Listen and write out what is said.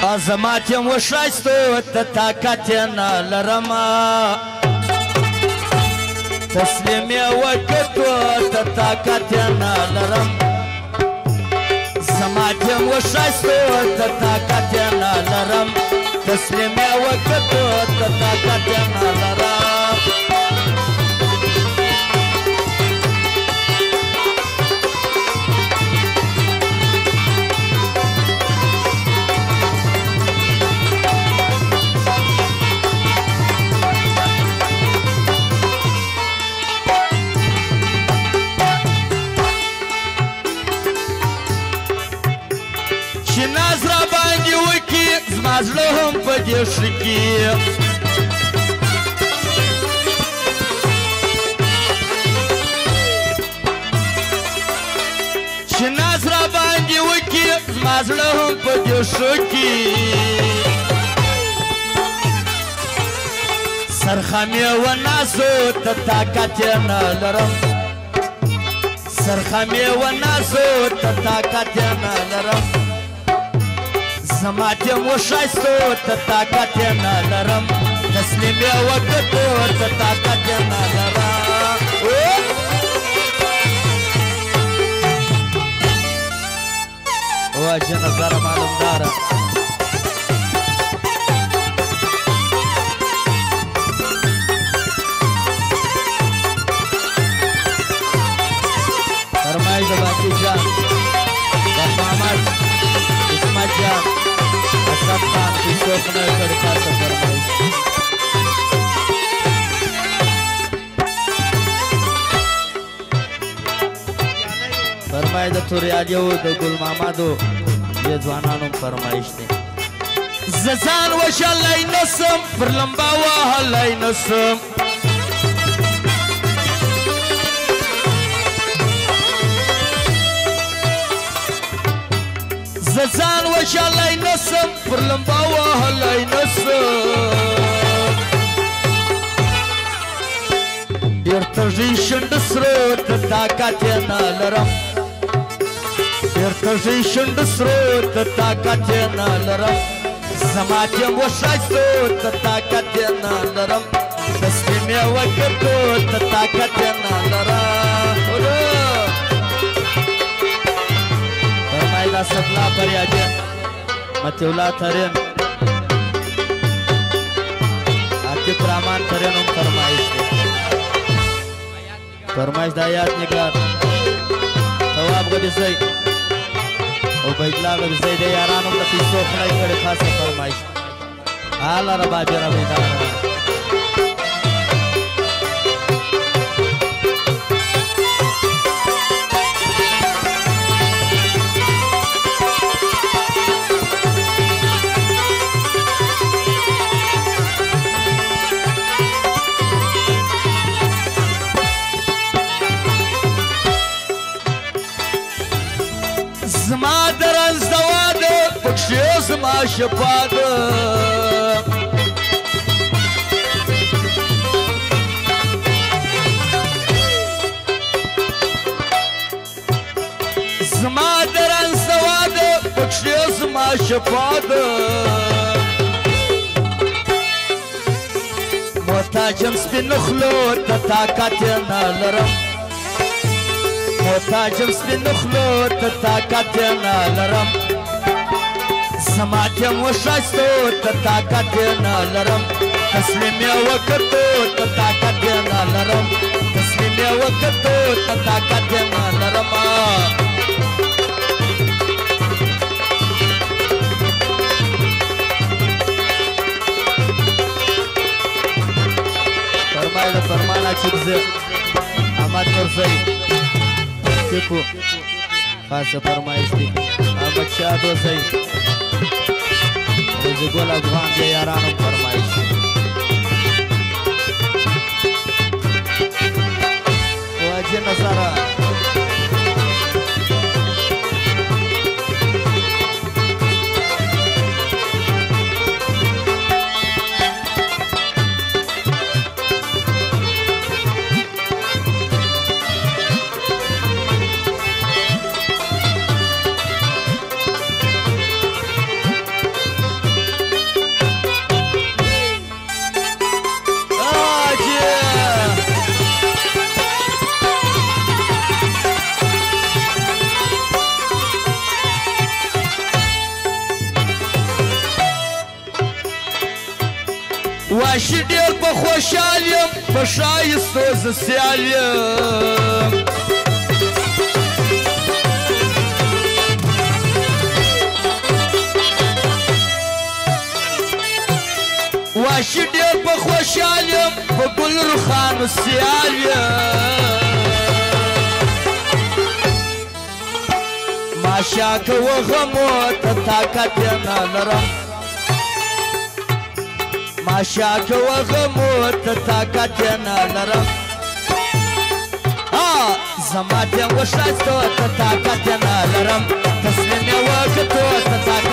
عظمت یم و ښایستو ته طاقت یې نه لرمه تسلیم یې وکړو ته طاقت یې نه لرم عظمت یم و ښایستو ته طاقت یې نه لرم تسلیم یې وکړو ته طاقت یې نه لرم چې ناز را باندې وکړي زما زړه هم په دې ښه کي چې ناز را باندې وکړي زما زړه هم په دې ښه کي سرخمې و نازو ته طاقت یې نه لرم سرخمې و نازو ته طاقت یې نه لرم عظمت یم و ښایستو ته طاقت یې نه لرم تسلیم یې وکړو ته طاقت یې نه لرم واجه نظره معلومداره فرمایش د باقي جان محمد اسمت جان اسد خان کیسوک نه کړي تاسو فرمایش فرمایش د توریالیو د ګل محمدو دې ځوانانو فرمایش دی زه ځان وشلی نسم پر لمبا وهلی نسم زه ځان وشلی نسم پر لمبا وهلی نسم ډېر تږی شنډ سرو ته طاقت یې نه لرم ډېر تږی شنډ سرو ته طاقت یې نه لرم عظمت یم و ښایستو ته طاقت یې نه لرم تسلیم یې وکړو ته طاقت یې نه لرم اسدالله فریادی متی الله ترین عاطف رحمان ترین هم فرمایش دی فرمایش د آیات نگار ثواب غدیسی او بیدلا غدیسی دی یارانو د پیسو خړای کړي خاصه فرمایش حالا ربابی ربیدان زما درنز دواده پکشی زما شپاده زما درنز دواده پکشی زما شپاده محتاجم سپین خلو ته طاقت یې نه لرم محتاجم سپین خلو ته طاقت یې نه لرم عظمت یم و ښایستو ته طاقت یې نه لرم تسلیم یې وکړو ته طاقت یې نه لرم تسلیم یې وکړو ته طاقت یې نه لرم فرمایله فرمانه چیبزه احمد نورزی کو خاصه فرمایش دی احمد شاه دوسی رزګل افغان دی یارانو فرمایش واجه نظره واشي ډېر په خوشحال یم په ښایستو زه سیال یم واشي ډېر په خوشحال یم په ګل رخانو سیال یم ماشا کوه غمو ته طاقت یې نه لرم ماشا کوه غمو ته طاقت یې نه لرم زما دې وښایستو ته طاقت یې نه لرم تسلیم یې وکړو ته طاقت